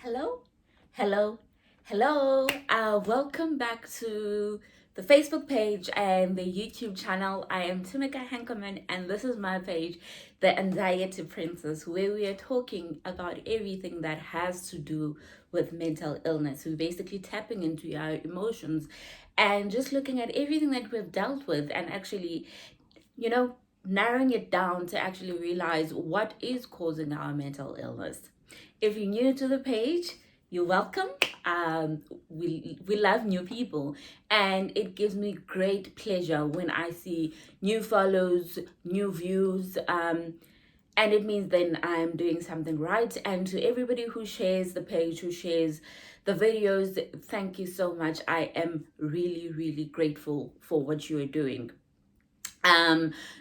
Hello, hello, hello. Welcome back to the Facebook page and the YouTube channel. I am Tumika Hankerman, and this is my page, The Anxiety Princess, where we are talking about everything that has to do with mental illness. We're basically tapping into our emotions and just looking at everything that we've dealt with and actually, you know, narrowing it down to actually realize what is causing our mental illness. If you're new to the page, you're welcome. We love new people, and it gives me great pleasure when I see new follows, new views, and it means then I'm doing something right. And to everybody who shares the page, who shares the videos, thank you so much. I am really, really grateful for what you are doing.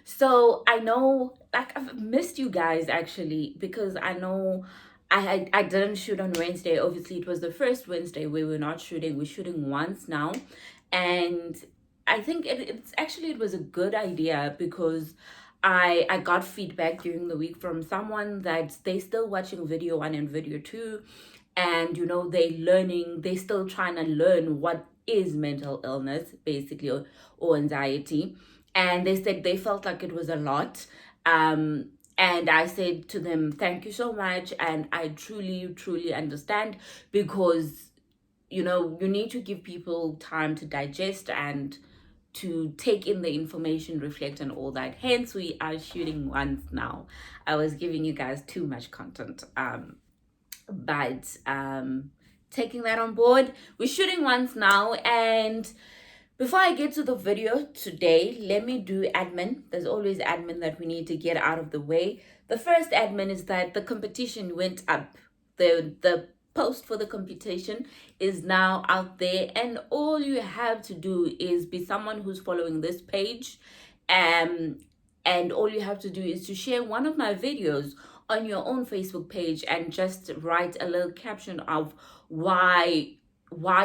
So I know, like, I've missed you guys actually, because I know I didn't shoot on Wednesday. Obviously, it was the first Wednesday we were not shooting. We're shooting once now, and I think it was a good idea because I got feedback during the week from someone that they still watching video 1 and video 2, and they still trying to learn what is mental illness basically, or anxiety. And they said they felt like it was a lot. And I said to them, thank you so much, and I truly understand, because you need to give people time to digest and to take in the information, reflect, and all that. Hence, we are shooting once now. I was giving you guys too much content. But taking that on board, we're shooting once now. And before I get to the video today, let me do admin. There's always admin that we need to get out of the way. The first admin is that the competition went up. The post for the competition is now out there, and all you have to do is be someone who's following this page. And all you have to do is to share one of my videos on your own Facebook page and just write a little caption of why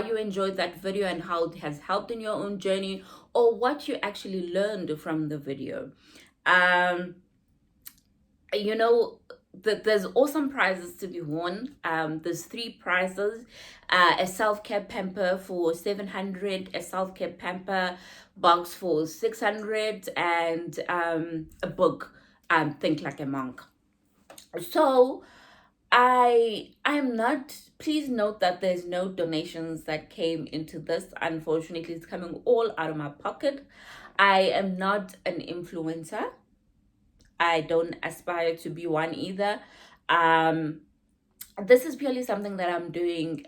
you enjoyed that video and how it has helped in your own journey, or what you actually learned from the video. You know, there's awesome prizes to be won. There's 3 prizes: a self-care pamper for 700, a self-care pamper box for 600, and a book, Think Like a Monk. So I'm not, please note that there's no donations that came into this. Unfortunately, it's coming all out of my pocket. I am not an influencer. I don't aspire to be one either. This is purely something that I'm doing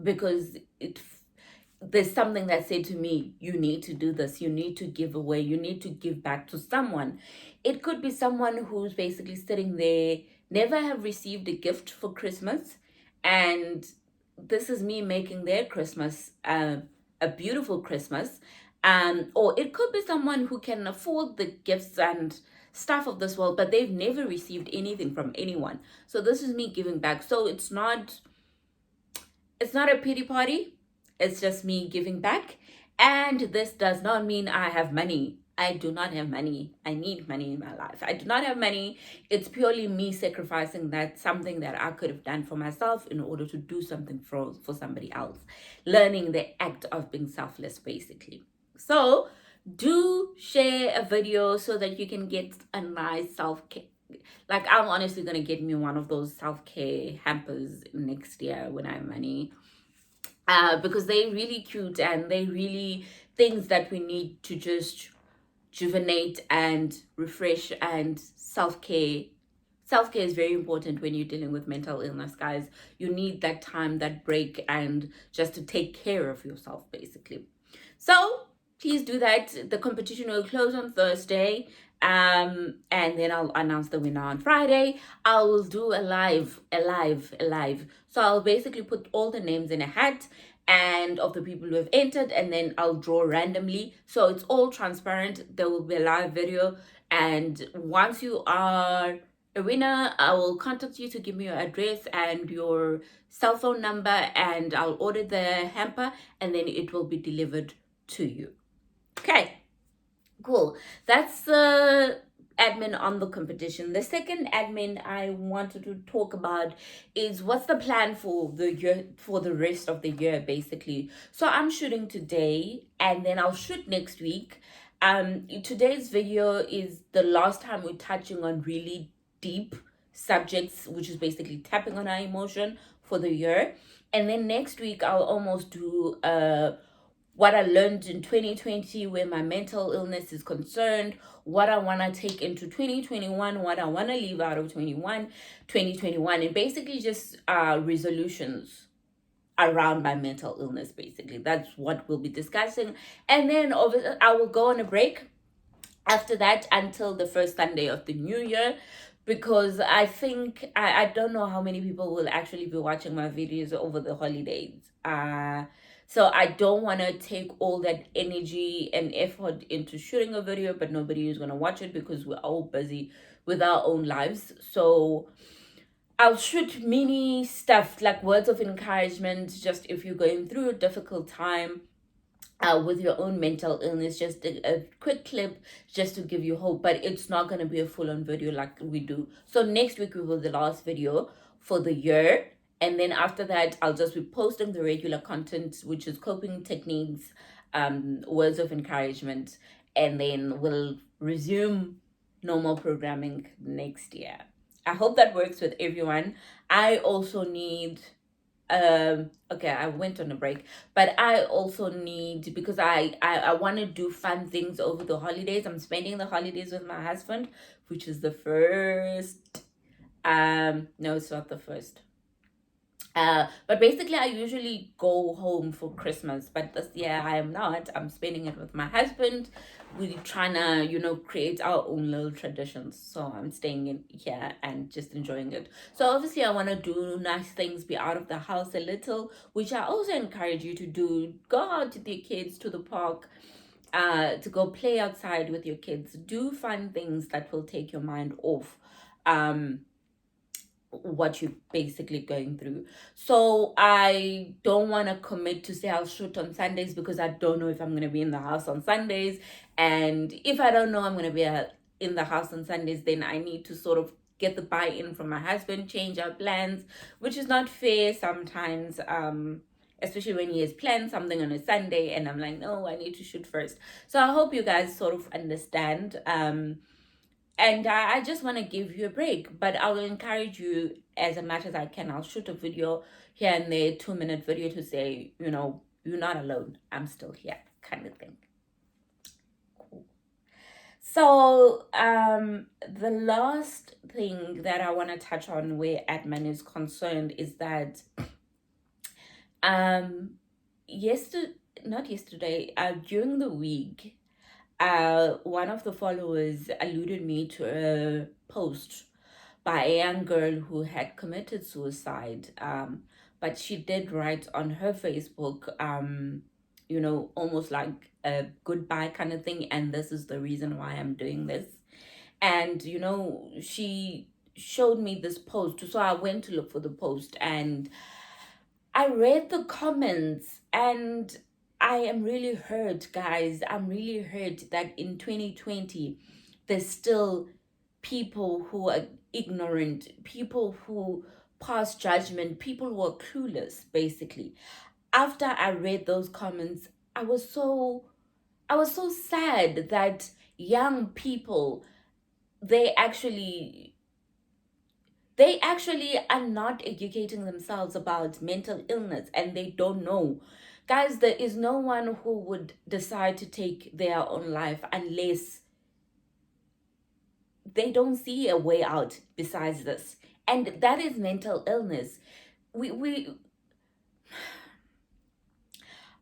because there's something that said to me, you need to do this, you need to give away, you need to give back to someone. It could be someone who's basically sitting there, never have received a gift for Christmas, and this is me making their Christmas a beautiful Christmas. Or it could be someone who can afford the gifts and stuff of this world, but they've never received anything from anyone. So this is me giving back. So it's not a pity party. It's just me giving back. And this does not mean I have money. I do not have money. I need money in my life. I do not have money. It's purely me sacrificing something that I could have done for myself in order to do something for somebody else. Learning the act of being selfless, basically. So do share a video so that you can get a nice self-care. Like, I'm honestly going to get me one of those self-care hampers next year when I have money. Because they're really cute, and they really things that we need to just rejuvenate and refresh. And self-care is very important when you're dealing with mental illness, guys. You need that time, that break, and just to take care of yourself, basically. So please do that. The competition will close on Thursday, and then I'll announce the winner on Friday. I will do a live. So I'll basically put all the names in a hat and of the people who have entered, and then I'll draw randomly. So it's all transparent. There will be a live video, and once you are a winner, I will contact you to give me your address and your cell phone number, and I'll order the hamper, and then it will be delivered to you. Okay, cool. That's admin on the competition. The second admin I wanted to talk about is what's the plan for the year, for the rest of the year, basically. So I'm shooting today and then I'll shoot next week. Today's video is the last time we're touching on really deep subjects, which is basically tapping on our emotion for the year. And then next week I'll almost do what I learned in 2020 where my mental illness is concerned, what I want to take into 2021, what I want to leave out of 2021, and basically just resolutions around my mental illness. Basically, that's what we'll be discussing. And then I will go on a break after that until the first Sunday of the new year, because I think I don't know how many people will actually be watching my videos over the holidays. So I don't want to take all that energy and effort into shooting a video, but nobody is going to watch it because we're all busy with our own lives. So I'll shoot mini stuff like words of encouragement, just if you're going through a difficult time with your own mental illness, just a quick clip just to give you hope, but it's not going to be a full-on video like we do. So next week we will the last video for the year, and then after that I'll just be posting the regular content, which is coping techniques, words of encouragement, and then we'll resume normal programming next year. I hope that works with everyone. I also need okay, I went on a break, but I also need, because I want to do fun things over the holidays. I'm spending the holidays with my husband, which is the first, no, it's not the first. But basically I usually go home for Christmas, but this year I am not. I'm spending it with my husband. We're trying to, create our own little traditions. So I'm staying in here and just enjoying it. So obviously I want to do nice things, be out of the house a little, which I also encourage you to do. Go out with your kids to the park, to go play outside with your kids. Do fun things that will take your mind off what you're basically going through. So I don't want to commit to say I'll shoot on Sundays, because I don't know if I'm going to be in the house on Sundays. And if I don't know I'm going to be in the house on Sundays, then I need to sort of get the buy-in from my husband, change our plans, which is not fair sometimes, especially when he has planned something on a Sunday and I'm like, no, I need to shoot first. So I hope you guys sort of understand. And I just want to give you a break, but I will encourage you as much as I can. I'll shoot a video here and there, 2-minute video, to say, you're not alone. I'm still here, kind of thing. Cool. So the last thing that I want to touch on where admin is concerned is that during the week, one of the followers alluded me to a post by a young girl who had committed suicide. But she did write on her Facebook, almost like a goodbye kind of thing. And this is the reason why I'm doing this. And, she showed me this post. So I went to look for the post and I read the comments, and I am really hurt, guys. I'm really hurt that in 2020, there's still people who are ignorant, people who pass judgment, people who are clueless, basically. After I read those comments, I was so sad that young people, they actually are not educating themselves about mental illness, and they don't know. Guys, there is no one who would decide to take their own life unless they don't see a way out besides this. And that is mental illness.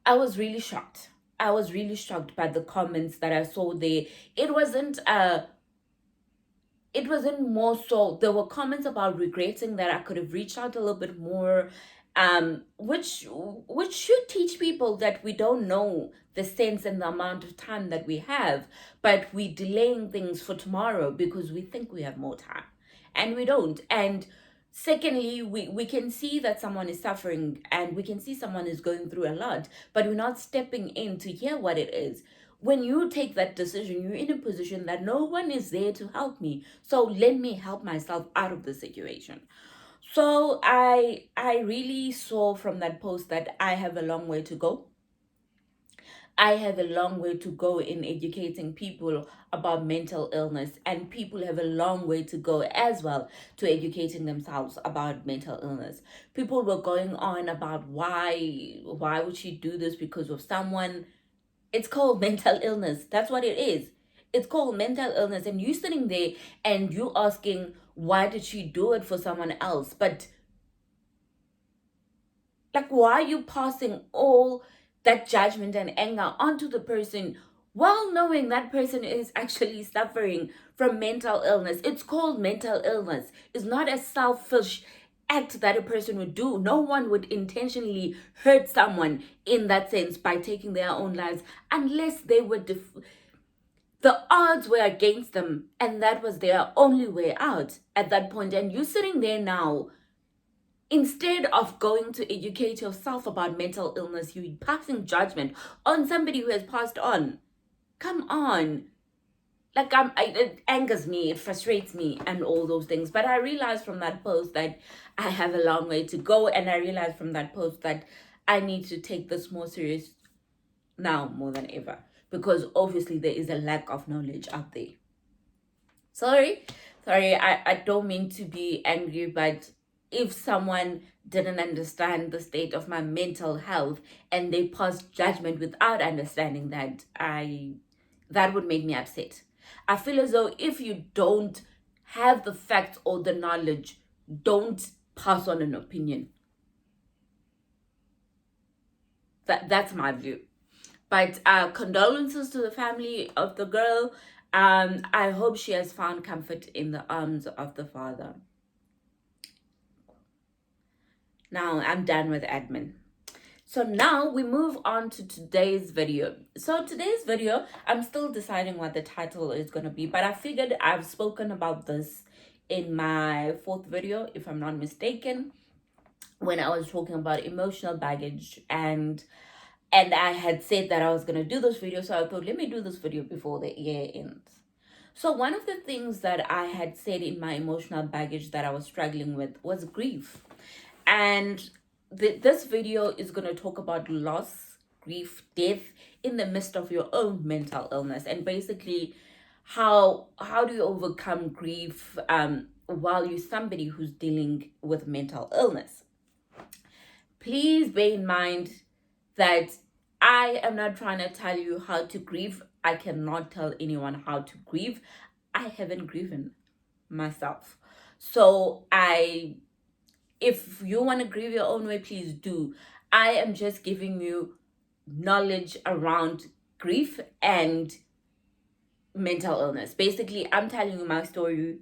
I was really shocked. I was really shocked by the comments that I saw there. It wasn't more so, there were comments about regretting that I could have reached out a little bit more, which should teach people that we don't know the sense and the amount of time that we have, but we're delaying things for tomorrow because we think we have more time, and we don't. And secondly, we can see that someone is suffering and we can see someone is going through a lot, but we're not stepping in to hear what it is. when you take that decision, you're in a position that no one is there to help me. So let me help myself out of the situation. So I really saw from that post that I have a long way to go. I have a long way to go in educating people about mental illness, and people have a long way to go as well to educating themselves about mental illness. People were going on about why would she do this because of someone. It's called mental illness. That's what it is. It's called mental illness, and you sitting there and you asking why did she do it for someone else? But like, why are you passing all that judgment and anger onto the person while knowing that person is actually suffering from mental illness? It's called mental illness. It's not a selfish act that a person would do. No one would intentionally hurt someone in that sense by taking their own lives unless they were the odds were against them and that was their only way out at that point. And you sitting there now, instead of going to educate yourself about mental illness, you're passing judgment on somebody who has passed on. Come on. Like, it angers me, it frustrates me, and all those things. But I realized from that post that I have a long way to go. And I realized from that post that I need to take this more serious now more than ever. Because obviously there is a lack of knowledge out there. Sorry, I don't mean to be angry, but if someone didn't understand the state of my mental health and they passed judgment without understanding that would make me upset. I feel as though if you don't have the facts or the knowledge, don't pass on an opinion. That's my view. But condolences to the family of the girl. I hope she has found comfort in the arms of the Father. Now I'm done with admin. So now we move on to today's video. So today's video, I'm still deciding what the title is going to be, but I figured I've spoken about this in my fourth video, if I'm not mistaken, when I was talking about emotional baggage, and I had said that I was going to do this video, so I thought, let me do this video before the year ends. So one of the things that I had said in my emotional baggage that I was struggling with was grief. And this video is going to talk about loss, grief, death in the midst of your own mental illness, and basically how do you overcome grief while you're somebody who's dealing with mental illness. Please bear in mind that I am not trying to tell you how to grieve. I cannot tell anyone how to grieve. I haven't grieved myself. So if you want to grieve your own way, please do. I am just giving you knowledge around grief and mental illness. Basically, I'm telling you my story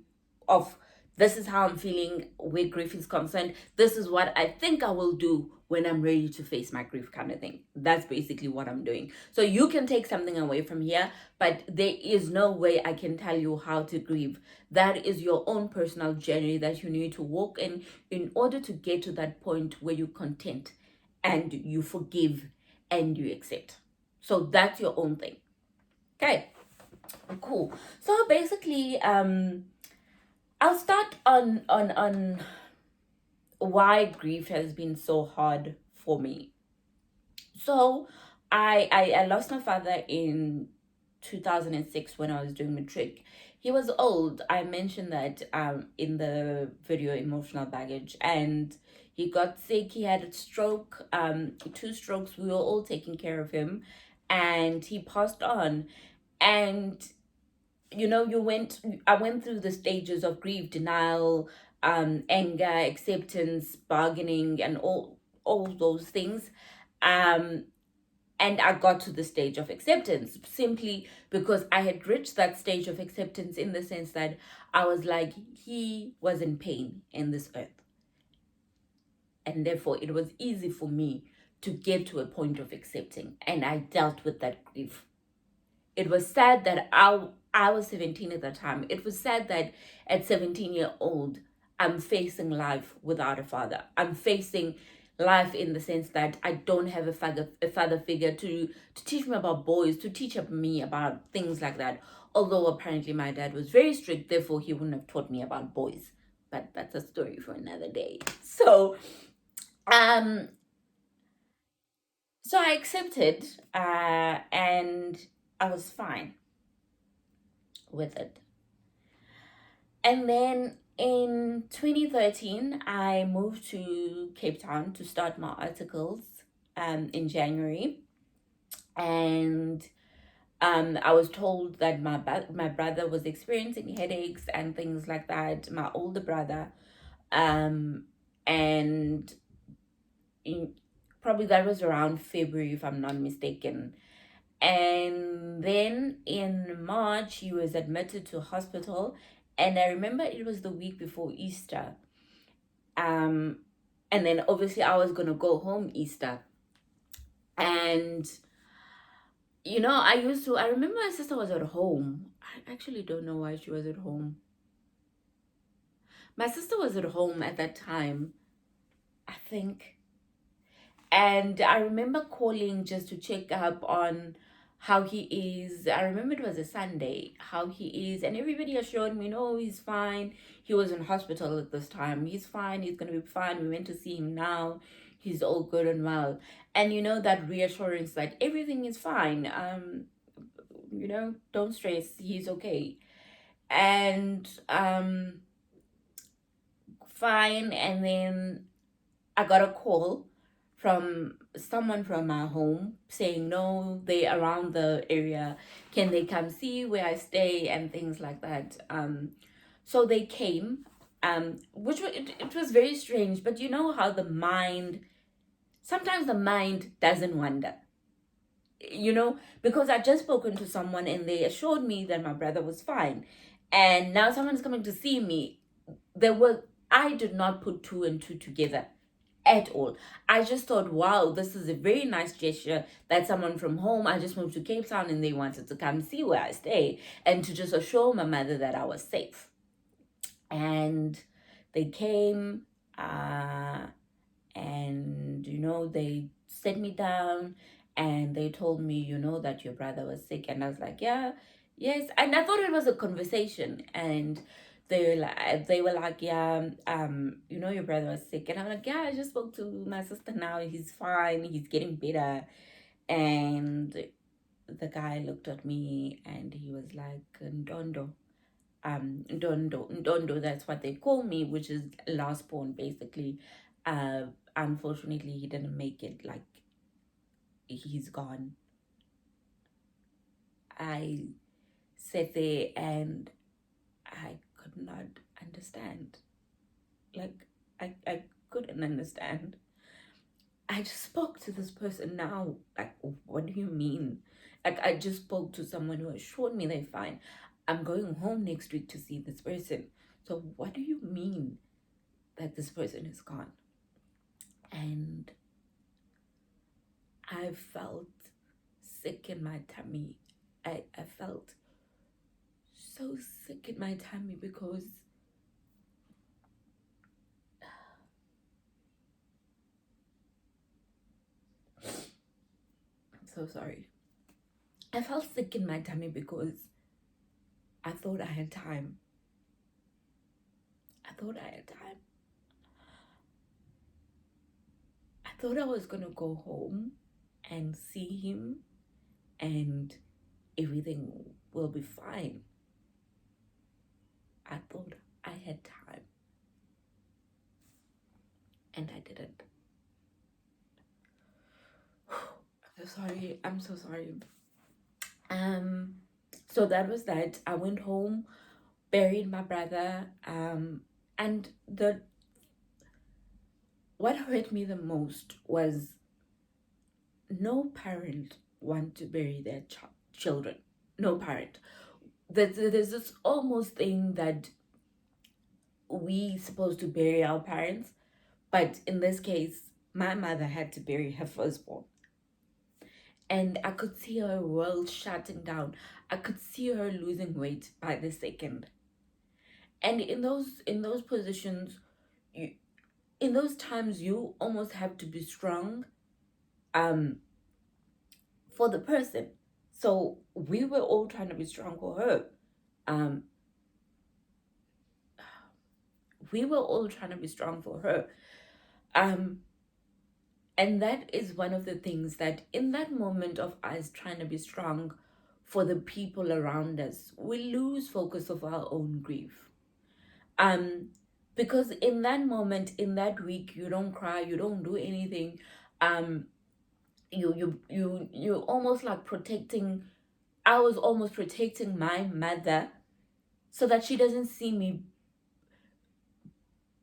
of this is how I'm feeling where grief is concerned. This is what I think I will do when I'm ready to face my grief, kind of thing. That's basically what I'm doing. So you can take something away from here, but there is no way I can tell you how to grieve. That is your own personal journey that you need to walk in order to get to that point where you're content and you forgive and you accept. So that's your own thing. Okay, cool. So basically, I'll start on why grief has been so hard for me. So I lost my father in 2006 when I was doing matric. He was old. I mentioned that in the video emotional baggage, and he got sick. He had a stroke, 2 strokes. We were all taking care of him, and he passed on. And you know, I went through the stages of grief, denial, anger, acceptance, bargaining, and all those things. And I got to the stage of acceptance simply because I had reached that stage of acceptance in the sense that I was like, he was in pain in this earth. And therefore, it was easy for me to get to a point of accepting. And I dealt with that grief. It was sad that I was 17 at the time. It was sad that at 17-year-old, I'm facing life without a father. I'm facing life, in the sense that I don't have a father figure to teach me about boys, to teach me about things like that. Although apparently my dad was very strict, therefore he wouldn't have taught me about boys. But that's a story for another day. Um, so I accepted, and I was fine with it. And then in 2013, I moved to Cape Town to start my articles in January. And I was told that my brother was experiencing headaches and things like that, my older brother. Um, and in, probably that was around February, if I'm not mistaken. And then in March, he was admitted to hospital. And I remember it was the week before Easter. Um, and then obviously I was gonna go home Easter. And I remember my sister was at home. I actually don't know why she was at home. My sister was at home at that time, I think. And I remember calling just to check up on how he is. I remember it was a Sunday, how he is. And everybody assured me, no, he's fine. He was in hospital at this time. He's fine. He's going to be fine. We went to see him now. He's all good and well. And that reassurance that everything is fine. Don't stress. He's okay. And fine. And then I got a call from someone from our home saying, no, they around the area. Can they come see where I stay and things like that? So they came, which it was very strange. But you know how sometimes the mind doesn't wander. Because I just spoken to someone and they assured me that my brother was fine. And now someone's coming to see me. I did not put two and two together at all. I just thought, wow, this is a very nice gesture that someone from home, I just moved to Cape Town and they wanted to come see where I stay and to just assure my mother that I was safe. And they came, and they set me down and they told me, that your brother was sick. And I was like, yeah, yes. And I thought it was a conversation. And they were like, yeah, your brother was sick. And I'm like, yeah, I just spoke to my sister now. He's fine. He's getting better. And the guy looked at me and he was like, Ndondo. Ndondo, that's what they call me, which is last born, basically. Unfortunately, he didn't make it. Like, he's gone. I sat there and I could not understand. Like, I couldn't understand. I just spoke to this person now. Like, what do you mean? Like, I just spoke to someone who assured me they're fine. I'm going home next week to see this person. So what do you mean that this person is gone? And I felt sick in my tummy. I felt so sick in my tummy because I'm so sorry. I felt sick in my tummy because I thought I had time. I thought I had time. I thought I was gonna go home and see him and everything will be fine. I thought I had time. And I didn't. I'm so sorry. I'm so sorry. So that was that. I went home, buried my brother, and what hurt me the most was no parent want to bury their children. No parent. There's this almost thing that we supposed to bury our parents, but in this case, my mother had to bury her firstborn. And I could see her world shutting down. I could see her losing weight by the second. And in those positions, you in those times you almost have to be strong um for the person. So we were all trying to be strong for her. um we were all trying to be strong for her. um and that is one of the things that in that moment of us trying to be strong for the people around us, we lose focus of our own grief. um because in that moment, in that week, you don't cry, you don't do anything. um you almost like protecting. I was almost protecting my mother so that she doesn't see me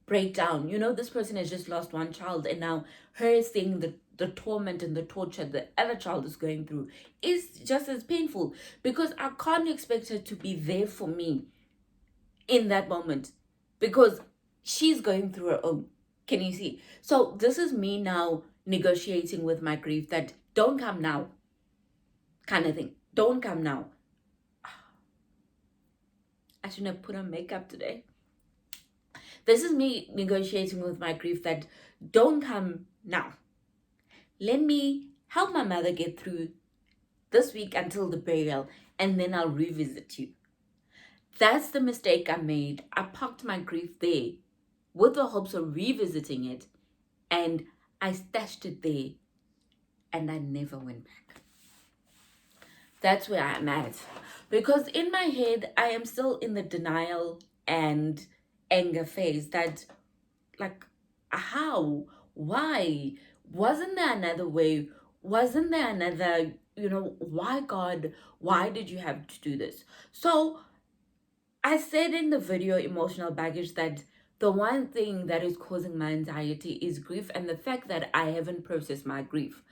break down. This person has just lost one child, and now her seeing the torment and the torture the other child is going through is just as painful, because I can't expect her to be there for me in that moment, because she's going through her own. Can you see? So this is me now negotiating with my grief that don't come now, kind of thing. Don't come now. I shouldn't have put on makeup today. This is me negotiating with my grief that don't come now. Let me help my mother get through this week until the burial, and then I'll revisit you. That's the mistake I made. I parked my grief there with the hopes of revisiting it, and I stashed it there, and I never went back. That's where I'm at. Because in my head, I am still in the denial and anger phase that, like, how? Why? Wasn't there another way? Wasn't there another, why, God? Why did you have to do this? So I said in the video Emotional Baggage that the one thing that is causing my anxiety is grief, and the fact that I haven't processed my grief.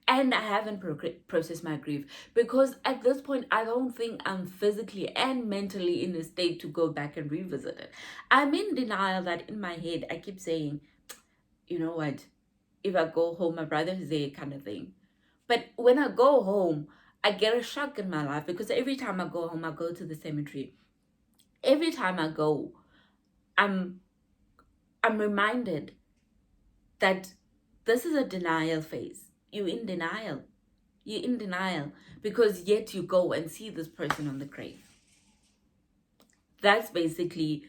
And I haven't processed my grief because at this point, I don't think I'm physically and mentally in a state to go back and revisit it. I'm in denial that in my head, I keep saying, you know what, if I go home, my brother's there, kind of thing. But when I go home, I get a shock in my life, because every time I go home, I go to the cemetery. Every time I go, I'm reminded that this is a denial phase. You're in denial. You're in denial because yet you go and see this person on the grave. That's basically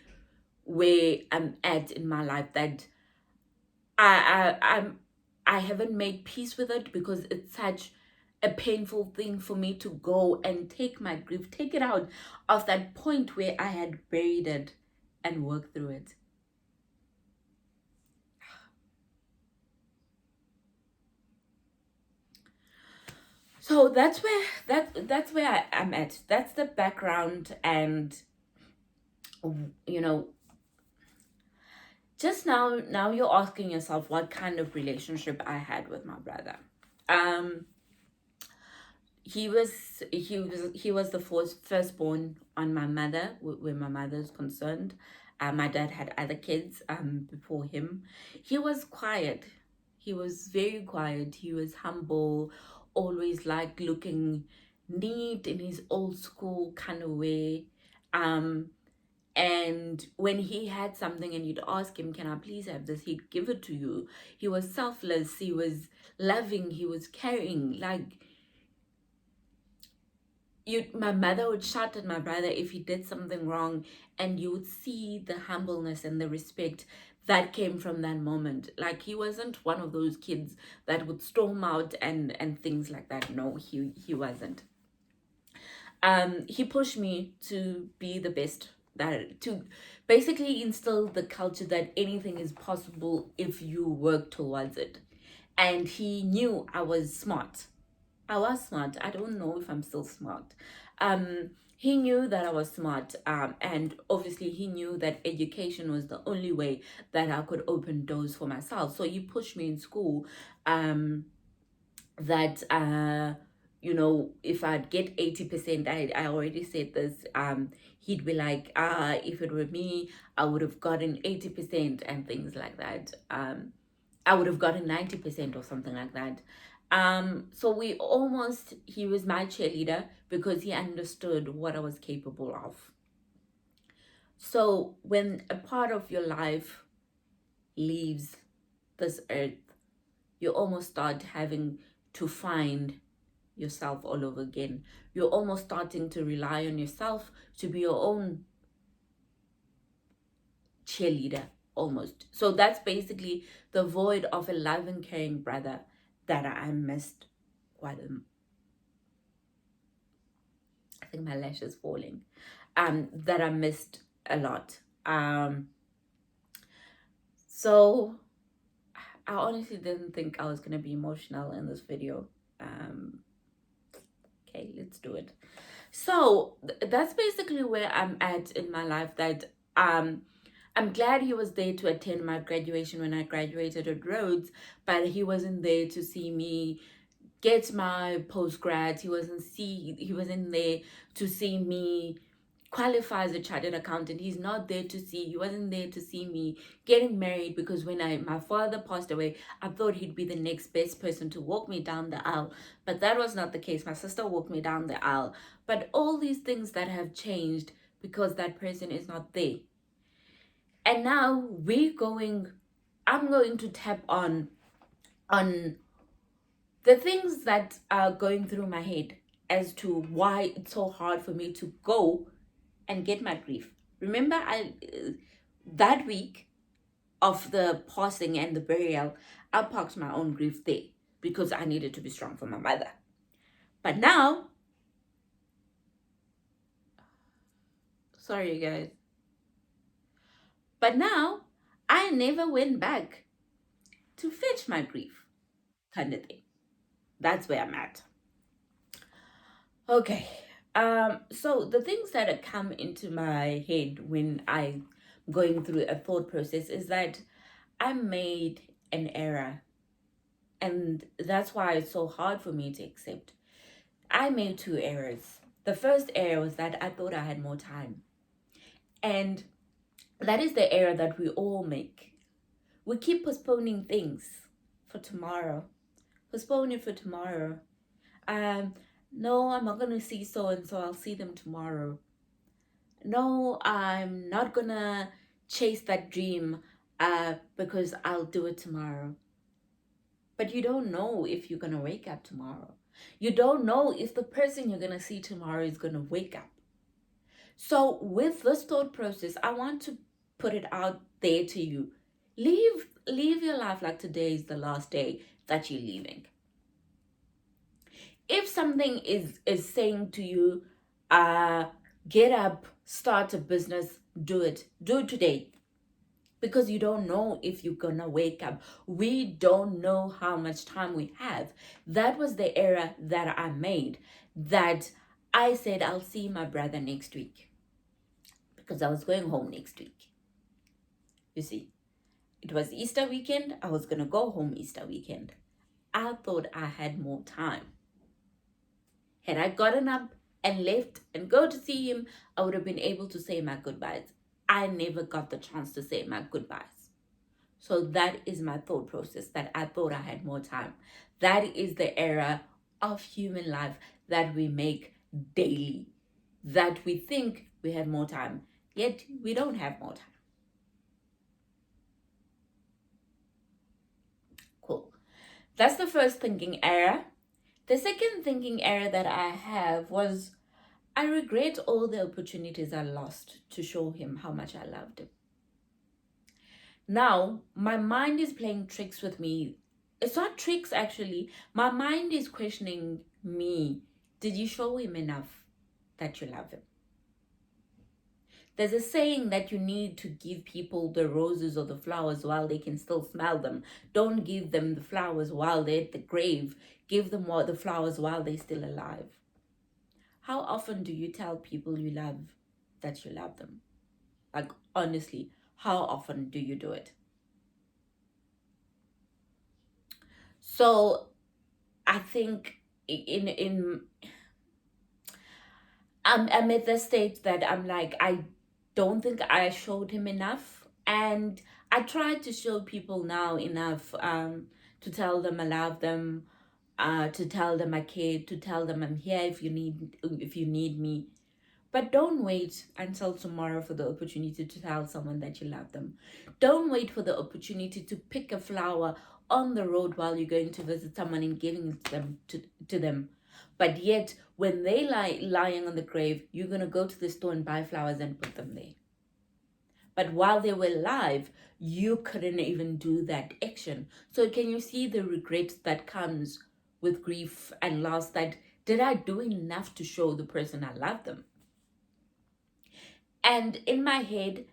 where I'm at in my life, that I haven't made peace with it, because it's such a painful thing for me to go and take my grief, take it out of that point where I had buried it and work through it. So that's where I'm at. That's the background. And just now you're asking yourself what kind of relationship I had with my brother. He was the firstborn on my mother, where my mother's concerned. My dad had other kids before him. He was quiet. He was very quiet. He was humble, always like looking neat in his old school kind of way. And when he had something and you'd ask him, can I please have this? He'd give it to you. He was selfless. He was loving. He was caring. Like, my mother would shout at my brother if he did something wrong, and you would see the humbleness and the respect that came from that moment. Like, he wasn't one of those kids that would storm out and things like that. No, he wasn't. He pushed me to be the best, that to basically instill the culture that anything is possible if you work towards it. And he knew I was smart. I was smart. I don't know if I'm still smart. He knew that I was smart, and obviously he knew that education was the only way that I could open doors for myself. So he pushed me in school, that if I'd get 80%, I already said this, he'd be like, if it were me, I would have gotten 80% and things like that. I would have gotten 90% or something like that. So he was my cheerleader because he understood what I was capable of. So when a part of your life leaves this earth, you almost start having to find yourself all over again. You're almost starting to rely on yourself to be your own cheerleader, almost. So that's basically the void of a loving, caring brother that I missed quite a. I think my lash is falling. That I missed a lot. So I honestly didn't think I was gonna be emotional in this video. Okay, let's do it. So that's basically where I'm at in my life. That I'm glad he was there to attend my graduation when I graduated at Rhodes, but he wasn't there to see me get my postgrad. He wasn't there to see me qualify as a chartered accountant. He wasn't there to see me getting married, because when my father passed away, I thought he'd be the next best person to walk me down the aisle, but that was not the case. My sister walked me down the aisle. But all these things that have changed because that person is not there. And now I'm going to tap on the things that are going through my head as to why it's so hard for me to go and get my grief. Remember, I that week of the passing and the burial, I parked my own grief there because I needed to be strong for my mother. But now, sorry guys, but now I never went back to fetch my grief, kind of thing. That's where I'm at. Okay. So the things that have come into my head when I'm going through a thought process is that I made an error, and that's why it's so hard for me to accept. I made two errors. The first error was that I thought I had more time, and that is the error that we all make. We keep postponing things for tomorrow. Postpone it for tomorrow. No, I'm not gonna see so and so. I'll see them tomorrow. No, I'm not gonna chase that dream because I'll do it tomorrow. But you don't know if you're gonna wake up tomorrow. You don't know if the person you're gonna see tomorrow is gonna wake up. So with this thought process, I want to put it out there to you. Live your life like today is the last day that you're leaving. If something is saying to you, get up, start a business, do it today, because you don't know if you're gonna wake up. We don't know how much time we have. That was the error that I made, that I said I'll see my brother next week because I was going home next week. You see, it was Easter weekend. I was gonna go home Easter weekend. I thought I had more time. Had I gotten up and left and go to see him, I would have been able to say my goodbyes. I never got the chance to say my goodbyes. So that is my thought process, that I thought I had more time. That is the error of human life that we make daily, that we think we have more time, yet we don't have more time. Cool. That's the first thinking error. The second thinking error that I have was I regret all the opportunities I lost to show him how much I loved him. Now, my mind is playing tricks with me. It's not tricks, actually. My mind is questioning me. Did you show him enough that you love him? There's a saying that you need to give people the roses or the flowers while they can still smell them. Don't give them the flowers while they're at the grave. Give them the flowers while they're still alive. How often do you tell people you love that you love them? Like, honestly, how often do you do it? So I think I'm at the stage that I'm like, I don't think I showed him enough, and I try to show people now enough to tell them I love them, to tell them I care, to tell them I'm here if you need me. But don't wait until tomorrow for the opportunity to tell someone that you love them. Don't wait for the opportunity to pick a flower on the road while you're going to visit someone and giving it to them. But yet, when they lie lying on the grave, you're going to go to the store and buy flowers and put them there. But while they were alive, you couldn't even do that action. So can you see the regret that comes with grief and loss, that did I do enough to show the person I love them? And in my head,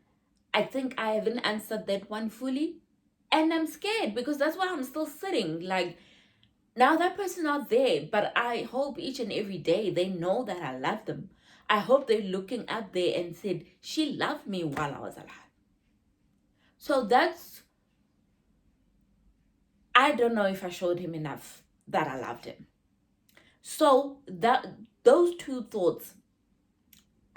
I think I haven't answered that one fully. And I'm scared because that's why I'm still sitting. Like, now that person not there, but I hope each and every day they know that I love them. I hope they're looking up there and said, she loved me while I was alive. So that's, I don't know if I showed him enough that I loved him. So that those two thoughts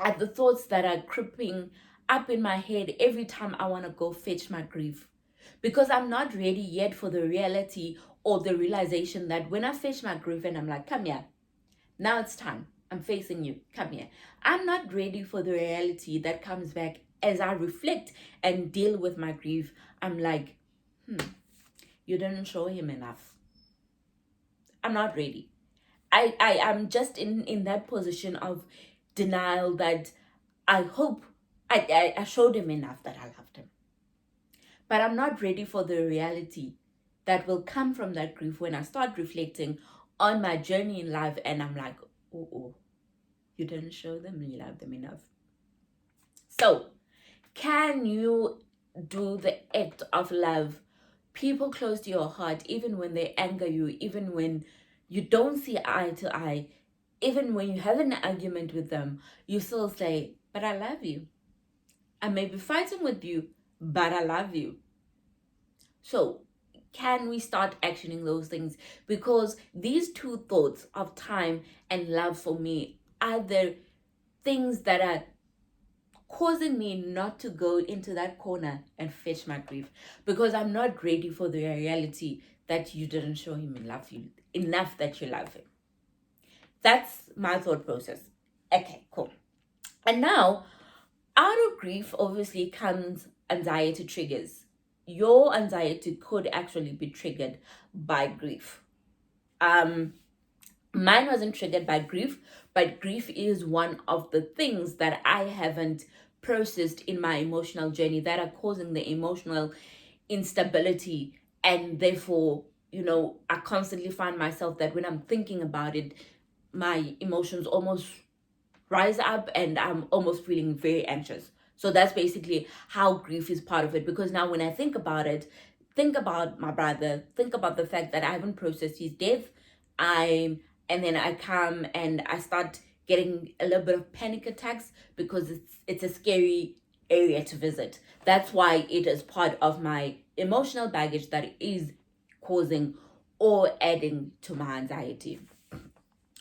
are the thoughts that are creeping up in my head every time I want to go fetch my grief. Because I'm not ready yet for the reality or the realization that when I fetch my grief and I'm like, come here, now it's time. I'm facing you. Come here. I'm not ready for the reality that comes back as I reflect and deal with my grief. I'm like, you didn't show him enough. I'm not ready. I am just in that position of denial that I hope I showed him enough that I loved him. But I'm not ready for the reality that will come from that grief when I start reflecting on my journey in life and I'm like, oh, you didn't show them you love them enough. So, can you do the act of love people close to your heart, even when they anger you, even when you don't see eye to eye, even when you have an argument with them, you still say, but I love you. I may be fighting with you, but I love you. So, can we start actioning those things? Because these two thoughts of time and love for me are the things that are causing me not to go into that corner and fetch my grief, because I'm not ready for the reality that you didn't show him enough that you love him. That's my thought process. Okay, cool. And now, out of grief obviously comes anxiety triggers. Your anxiety could actually be triggered by grief. Mine wasn't triggered by grief, but grief is one of the things that I haven't processed in my emotional journey that are causing the emotional instability. And therefore, I constantly find myself that when I'm thinking about it, my emotions almost rise up and I'm almost feeling very anxious. So that's basically how grief is part of it. Because now when I think about it, think about my brother, think about the fact that I haven't processed his death. And then I come and I start getting a little bit of panic attacks because it's a scary area to visit. That's why it is part of my emotional baggage that is causing or adding to my anxiety.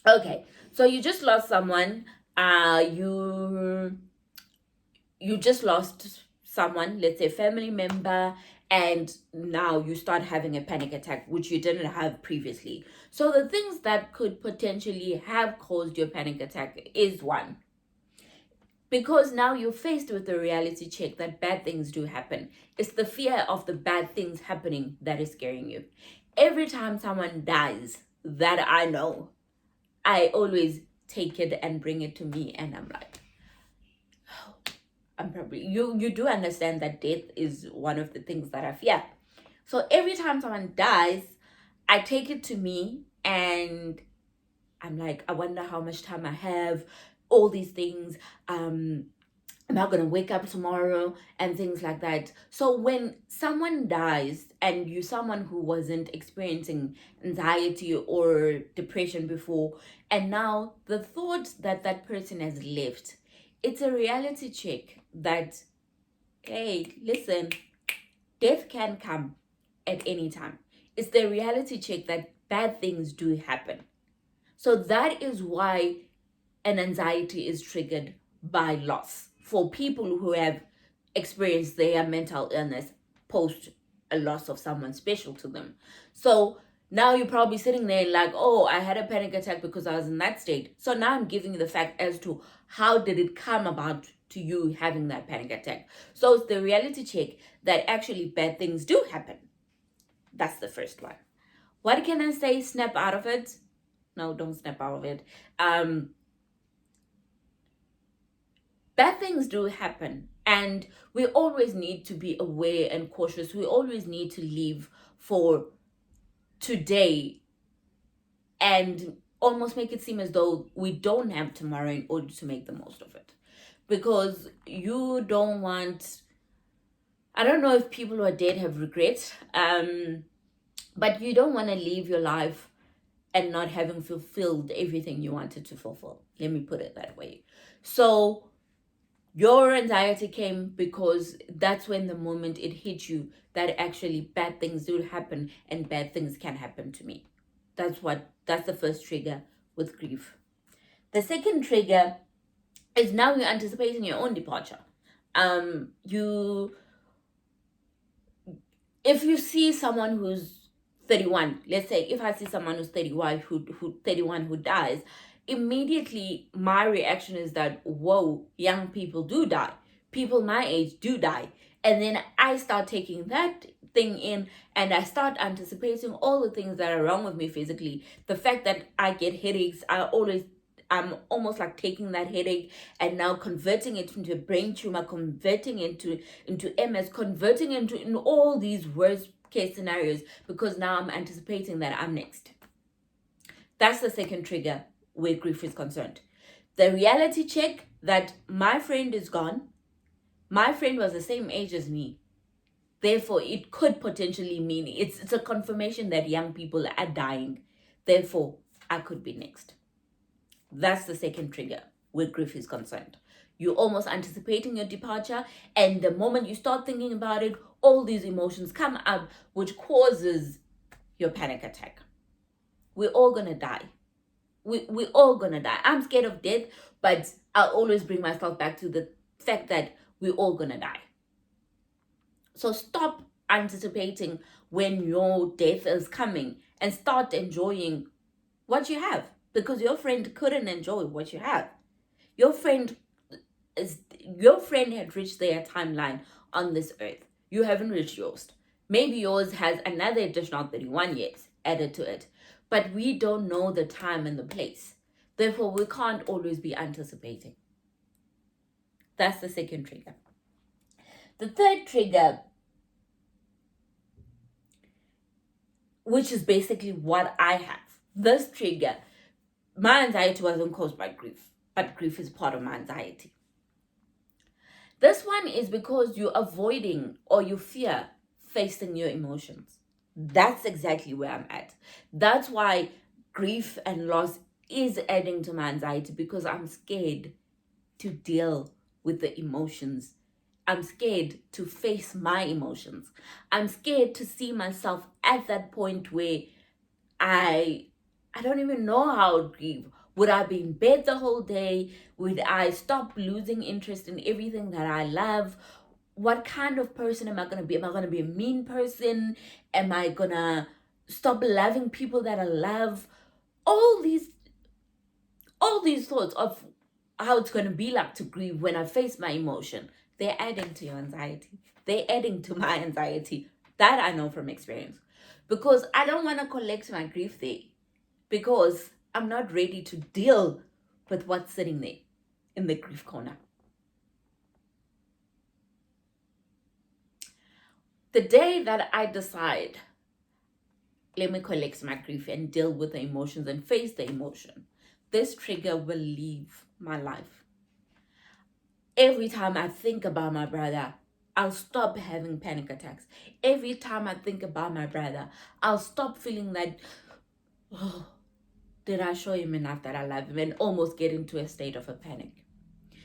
Okay, so you just lost someone. You just lost someone, let's say family member, and now you start having a panic attack, which you didn't have previously. So the things that could potentially have caused your panic attack is one, because now you're faced with the reality check that bad things do happen. It's the fear of the bad things happening that is scaring you. Every time someone dies that I know, I always take it and bring it to me, and I'm like, I'm probably, you do understand that death is one of the things that I fear. So every time someone dies, I take it to me and I'm like, I wonder how much time I have, all these things. Am I going to wake up tomorrow and things like that? So when someone dies and you're someone who wasn't experiencing anxiety or depression before, and now the thought that that person has left, it's a reality check that, hey, listen, death can come at any time. It's the reality check that bad things do happen. So that is why an anxiety is triggered by loss for people who have experienced their mental illness post a loss of someone special to them. So Now you're probably sitting there like, oh, I had a panic attack because I was in that state. So now I'm giving you the fact as to how did it come about to you having that panic attack. So it's the reality check that actually bad things do happen. That's the first one. What can I say? Snap out of it? No, don't snap out of it. Bad things do happen, and we always need to be aware and cautious. We always need to live for today and almost make it seem as though we don't have tomorrow in order to make the most of it. Because you don't want, I don't know if people who are dead have regrets, but you don't want to live your life and not having fulfilled everything you wanted to fulfill. Let me put it that way. So your anxiety came because that's when the moment it hit you that actually bad things do happen and bad things can happen to me. That's the first trigger with grief. The second trigger is now you're anticipating your own departure. If you see someone who's 31, let's say if I see someone who's 31 who dies, immediately my reaction is that, whoa, young people do die. People my age do die. And then I start taking that thing in and I start anticipating all the things that are wrong with me physically. The fact that I get headaches, I'm almost like taking that headache and now converting it into a brain tumor, converting it into MS, converting it into all these worst case scenarios because now I'm anticipating that I'm next. That's the second trigger where grief is concerned. The reality check that my friend is gone. My friend was the same age as me. Therefore, it could potentially mean it's a confirmation that young people are dying. Therefore, I could be next. That's the second trigger where grief is concerned. You're almost anticipating your departure, and the moment you start thinking about it, all these emotions come up, which causes your panic attack. We're all gonna die. We're all gonna die. I'm scared of death, but I'll always bring myself back to the fact that we're all gonna die. So stop anticipating when your death is coming and start enjoying what you have, because your friend couldn't enjoy what you have. Your friend had reached their timeline on this earth. You haven't reached yours. Maybe yours has another additional 31 years added to it, but we don't know the time and the place. Therefore, we can't always be anticipating. That's the second trigger. The third trigger, which is basically what I have. This trigger, my anxiety wasn't caused by grief, but grief is part of my anxiety. This one is because you're avoiding or you fear facing your emotions. That's exactly where I'm at. That's why grief and loss is adding to my anxiety, because I'm scared to deal with the emotions. I'm scared to face my emotions. I'm scared to see myself at that point where I don't even know how to grieve. Would I be in bed the whole day? Would I stop losing interest in everything that I love? What kind of person am I going to be? Am I going to be a mean person? Am I going to stop loving people that I love? All these thoughts of how it's going to be like to grieve when I face my emotion, they're adding to your anxiety. They're adding to my anxiety. That I know from experience. Because I don't want to collect my grief there. Because I'm not ready to deal with what's sitting there in the grief corner. The day that I decide, let me collect my grief and deal with the emotions and face the emotion, this trigger will leave my life. Every time I think about my brother, I'll stop having panic attacks. Every time I think about my brother, I'll stop feeling like, oh, did I show him enough that I love him, and almost get into a state of a panic.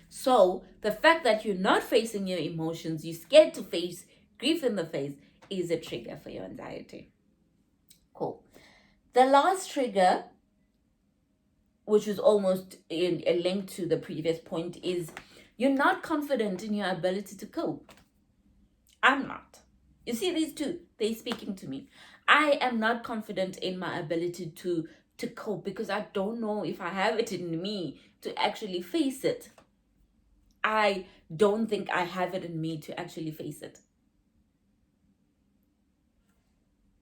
So the fact that you're not facing your emotions, you're scared to face grief in the face, is a trigger for your anxiety. Cool. The last trigger, which is almost a link to the previous point, is you're not confident in your ability to cope. I'm not. You see, these two, they're speaking to me. I am not confident in my ability to cope because I don't know if I have it in me to actually face it. I don't think I have it in me to actually face it.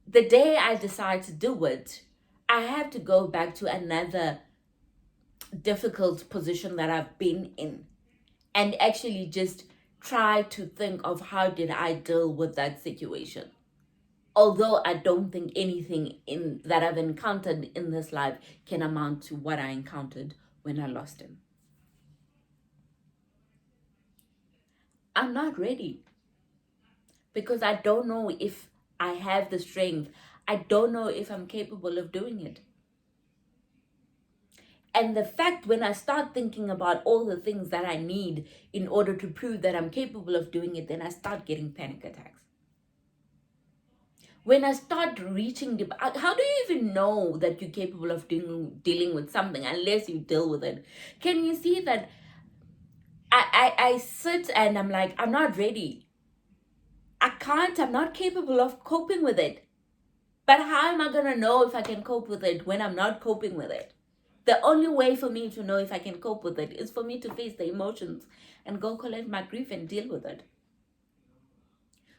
The day I decide to do it, I have to go back to another difficult position that I've been in and actually just try to think of how did I deal with that situation. Although I don't think anything in that I've encountered in this life can amount to what I encountered when I lost him. I'm not ready because I don't know if I have the strength. I don't know if I'm capable of doing it. And the fact when I start thinking about all the things that I need in order to prove that I'm capable of doing it, then I start getting panic attacks. When I start reaching the, how do you even know that you're capable of dealing with something unless you deal with it? Can you see that I sit and I'm like, I'm not ready. I'm not capable of coping with it. But how am I going to know if I can cope with it when I'm not coping with it? The only way for me to know if I can cope with it is for me to face the emotions and go collect my grief and deal with it.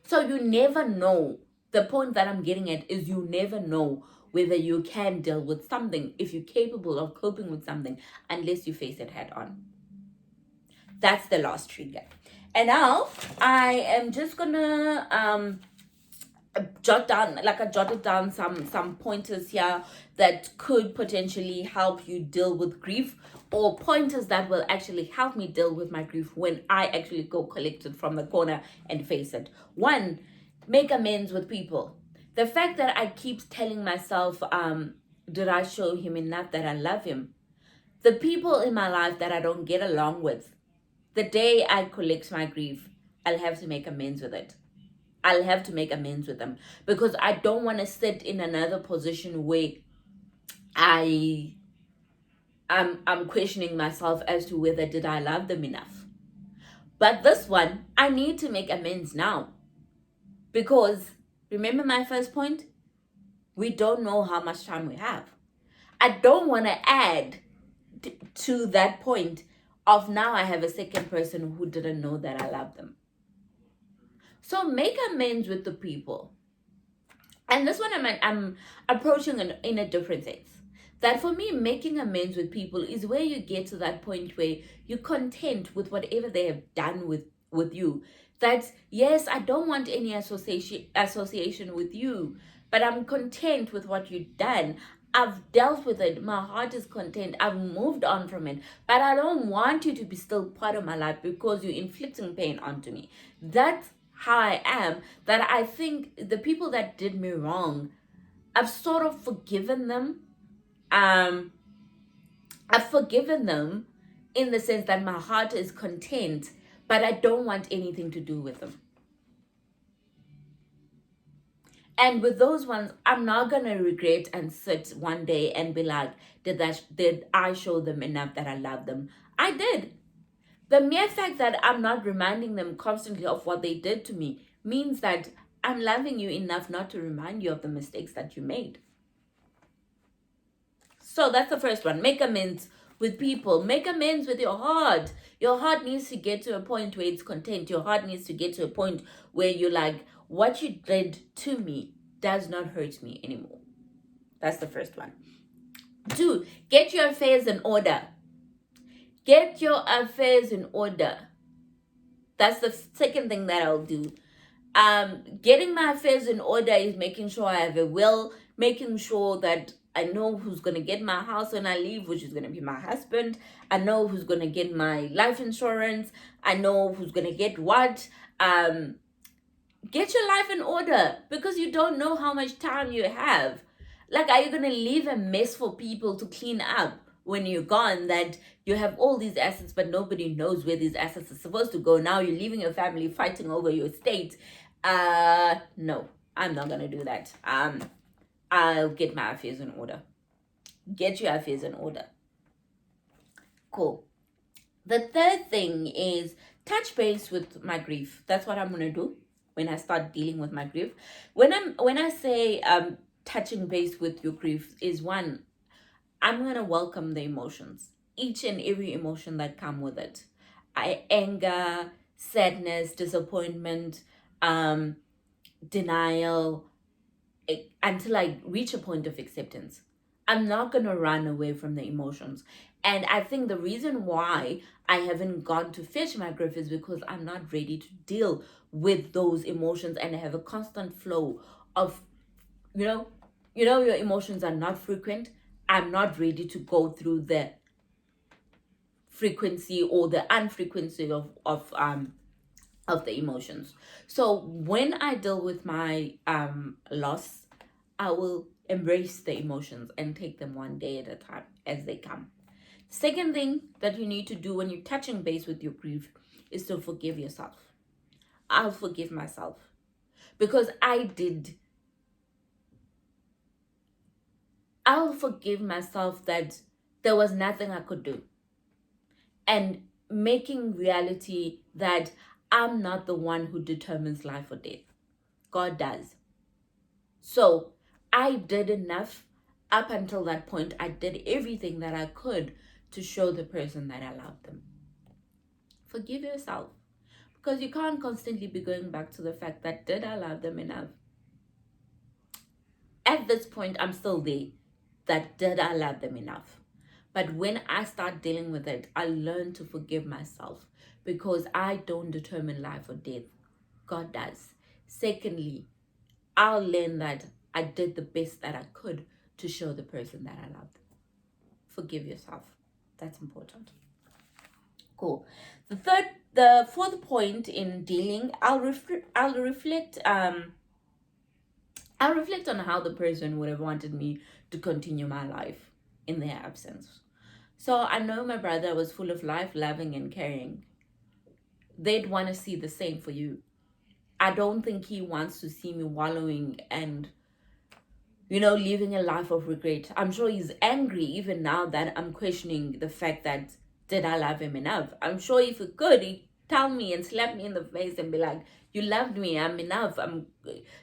So you never know. The point that I'm getting at is you never know whether you can deal with something, if you're capable of coping with something, unless you face it head on. That's the last trigger. And now I am just gonna I jotted down some pointers here that could potentially help you deal with grief, or pointers that will actually help me deal with my grief when I actually go collect it from the corner and face it. One, make amends with people. The fact that I keep telling myself, did I show him enough that I love him? The people in my life that I don't get along with, the day I collect my grief, I'll have to make amends with it. I'll have to make amends with them because I don't want to sit in another position where I'm questioning myself as to whether did I love them enough. But this one, I need to make amends now because remember my first point? We don't know how much time we have. I don't want to add to that point of now I have a second person who didn't know that I love them. So make amends with the people. And this one I'm approaching in a different sense. That for me, making amends with people is where you get to that point where you're content with whatever they have done with you. That yes, I don't want any association with you, but I'm content with what you've done. I've dealt with it. My heart is content. I've moved on from it. But I don't want you to be still part of my life because you're inflicting pain onto me. That's how I am. That I think the people that did me wrong, I've sort of forgiven them. I've forgiven them in the sense that my heart is content, but I don't want anything to do with them. And with those ones, I'm not gonna regret and sit one day and be like, did I show them enough that I love them? I did. The mere fact that I'm not reminding them constantly of what they did to me means that I'm loving you enough not to remind you of the mistakes that you made. So that's the first one. Make amends with people. Make amends with your heart. Your heart needs to get to a point where it's content. Your heart needs to get to a point where you're like, what you did to me does not hurt me anymore. That's the first one. 2, get your affairs in order. Get your affairs in order. That's the second thing that I'll do. Getting my affairs in order is making sure I have a will, making sure that I know who's going to get my house when I leave, which is going to be my husband. I know who's going to get my life insurance. I know who's going to get what. Get your life in order because you don't know how much time you have. Like, are you going to leave a mess for people to clean up when you're gone, that you have all these assets but nobody knows where these assets are supposed to go? Now you're leaving your family fighting over your estate. No, I'm not going to do that. I'll get my affairs in order. Get your affairs in order. Cool. The third thing is touch base with my grief. That's what I'm going to do. when I start dealing with my grief. When I say touching base with your grief is one, I'm gonna welcome the emotions, each and every emotion that come with it. Anger, sadness, disappointment, um, denial, until I reach a point of acceptance. I'm not gonna run away from the emotions. And I think the reason why I haven't gone to fetch my grief is because I'm not ready to deal with those emotions and have a constant flow of, you know, your emotions are not frequent. I'm not ready to go through the frequency or the unfrequency of the emotions. So when I deal with my loss, I will embrace the emotions and take them one day at a time as they come. Second thing that you need to do when you're touching base with your grief is to forgive yourself. I'll forgive myself because I'll forgive myself that there was nothing I could do. And making reality that I'm not the one who determines life or death. God does. So I did enough up until that point. I did everything that I could to show the person that I love them. Forgive yourself because you can't constantly be going back to the fact that did I love them enough? At this point, I'm still there. That did I love them enough? But when I start dealing with it, I learn to forgive myself because I don't determine life or death. God does. Secondly, I'll learn that I did the best that I could to show the person that I loved. Forgive yourself. That's important. Cool. The fourth point in dealing, I'll reflect on how the person would have wanted me to continue my life in their absence. So I know my brother was full of life, loving and caring. They'd want to see the same for you. I don't think he wants to see me wallowing and living a life of regret. I'm sure he's angry even now that I'm questioning the fact that did I love him enough? I'm sure if he could, he'd tell me and slap me in the face and be like, you loved me, I'm enough.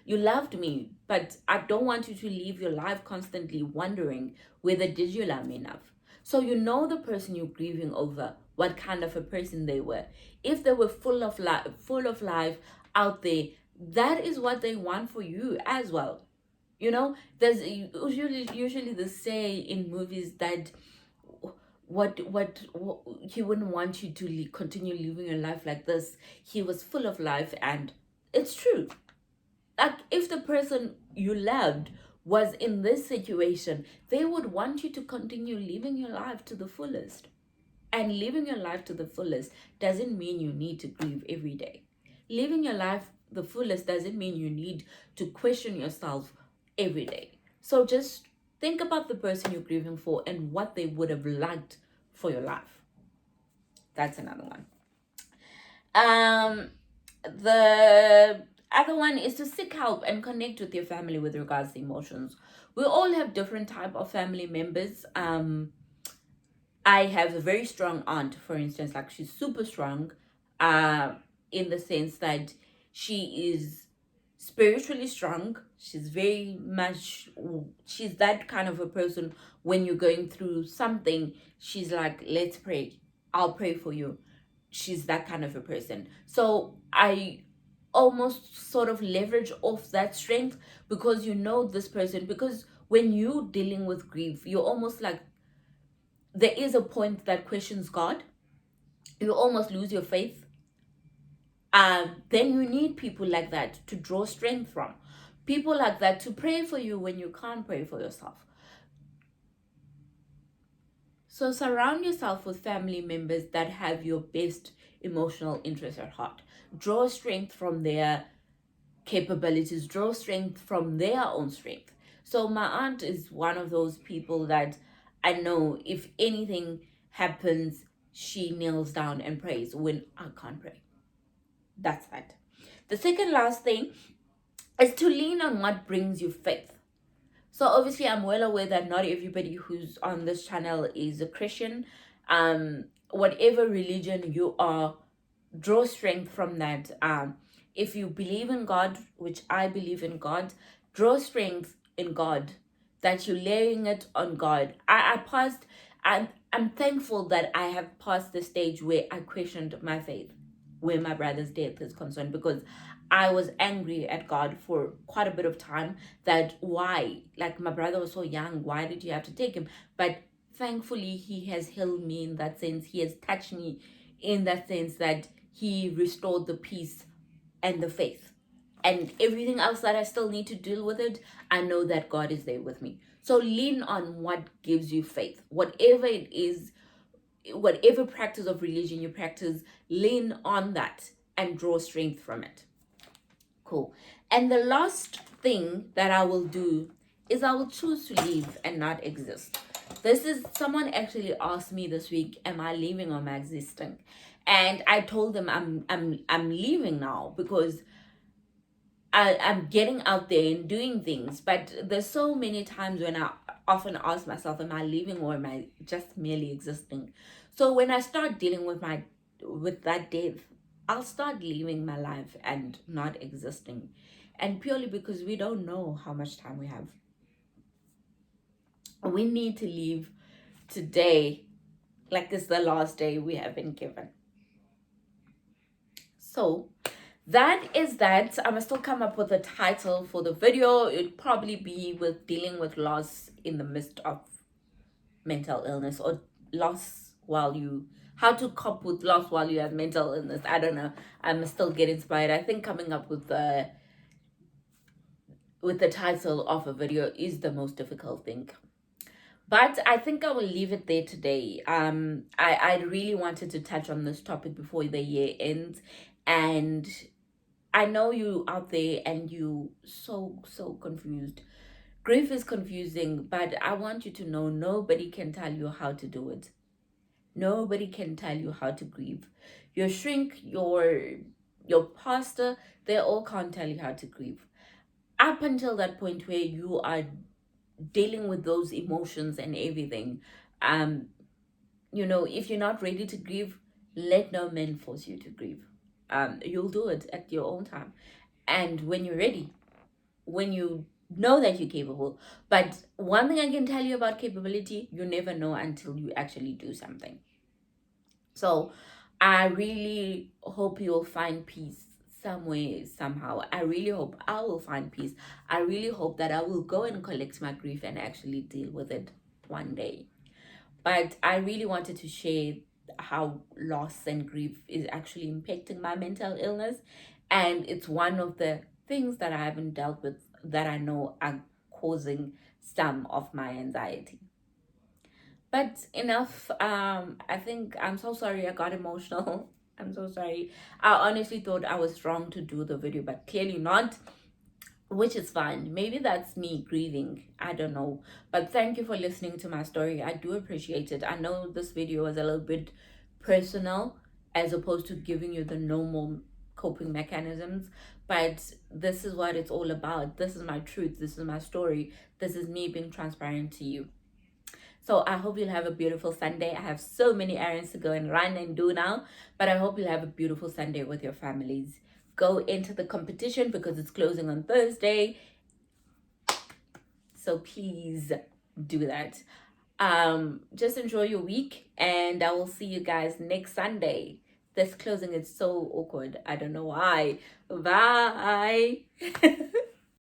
You loved me, but I don't want you to live your life constantly wondering whether did you love me enough. So the person you're grieving over, what kind of a person they were. If they were full of life out there, that is what they want for you as well. There's usually the say in movies that what he wouldn't want you to continue living your life like this. He was full of life, and it's true. Like if the person you loved was in this situation, they would want you to continue living your life to the fullest. And living your life to the fullest doesn't mean you need to grieve every day. Living your life the fullest doesn't mean you need to question yourself every day. So just think about the person you're grieving for and what they would have liked for your life. That's another one. The other one is to seek help and connect with your family with regards to emotions. We all have different type of family members. I have a very strong aunt, for instance, like she's super strong, in the sense that she is spiritually strong. She's that kind of a person. When you're going through something, she's like, let's pray. I'll pray for you. She's that kind of a person. So I almost sort of leverage off that strength because this person, because when you're dealing with grief, you're almost like, there is a point that questions God. You almost lose your faith. Then you need people like that to draw strength from. People like that to pray for you when you can't pray for yourself. So surround yourself with family members that have your best emotional interest at heart. Draw strength from their capabilities. Draw strength from their own strength. So my aunt is one of those people that I know if anything happens, she kneels down and prays when I can't pray. That's that. The second last thing is to lean on what brings you faith. So obviously I'm well aware that not everybody who's on this channel is a Christian. Whatever religion you are, draw strength from that. If you believe in God, which I believe in God, draw strength in God, that you're laying it on God. I passed, I'm thankful that I have passed the stage where I questioned my faith, where my brother's death is concerned, because I was angry at God for quite a bit of time, that why, like, my brother was so young, why did you have to take him? But thankfully, he has healed me in that sense. He has touched me in that sense, that he restored the peace and the faith. And everything else that I still need to deal with it, I know that God is there with me. So lean on what gives you faith. Whatever it is, whatever practice of religion you practice, lean on that and draw strength from it. Cool. And the last thing that I will do is I will choose to leave and not exist. This is, someone actually asked me this week, am I leaving or am I existing? And I told them I'm leaving now, because I'm getting out there and doing things. But there's so many times when I often ask myself, am I leaving or am I just merely existing? So when I start dealing with that death, I'll start living my life and not existing. And purely because we don't know how much time we have. We need to leave today like it's the last day we have been given. So that is that. I must still come up with a title for the video. It'd probably be with dealing with loss in the midst of mental illness, or loss while you, how to cope with loss while you have mental illness. I don't know. I must still get inspired. I think coming up with the title of a video is the most difficult thing. But I think I will leave it there today. I really wanted to touch on this topic before the year ends, and I know you out there and you so confused. Grief is confusing, but I want you to know nobody can tell you how to do it. Nobody can tell you how to grieve. Your shrink, your pastor, they all can't tell you how to grieve. Up until that point where you are dealing with those emotions and everything, if you're not ready to grieve, let no man force you to grieve. You'll do it at your own time, and when you're ready, when you know that you're capable. But one thing I can tell you about capability, you never know until you actually do something. So I really hope you'll find peace somewhere, somehow. I really hope I will find peace. I really hope that I will go and collect my grief and actually deal with it one day. But I really wanted to share how loss and grief is actually impacting my mental illness. And it's one of the things that I haven't dealt with that I know are causing some of my anxiety. But enough. I think I'm so sorry I got emotional. I'm so sorry. I honestly thought I was wrong to do the video, but clearly not, which is fine. Maybe that's me grieving. I don't know. But thank you for listening to my story. I do appreciate it. I know this video was a little bit personal as opposed to giving you the normal coping mechanisms, but this is what it's all about. This is my truth. This is my story. This is me being transparent to you. So I hope you'll have a beautiful Sunday. I have so many errands to go and run and do now, but I hope you'll have a beautiful Sunday with your families. Go into the competition because it's closing on Thursday. So please do that. Just enjoy your week, and I will see you guys next Sunday. This closing is so awkward. I don't know why. Bye.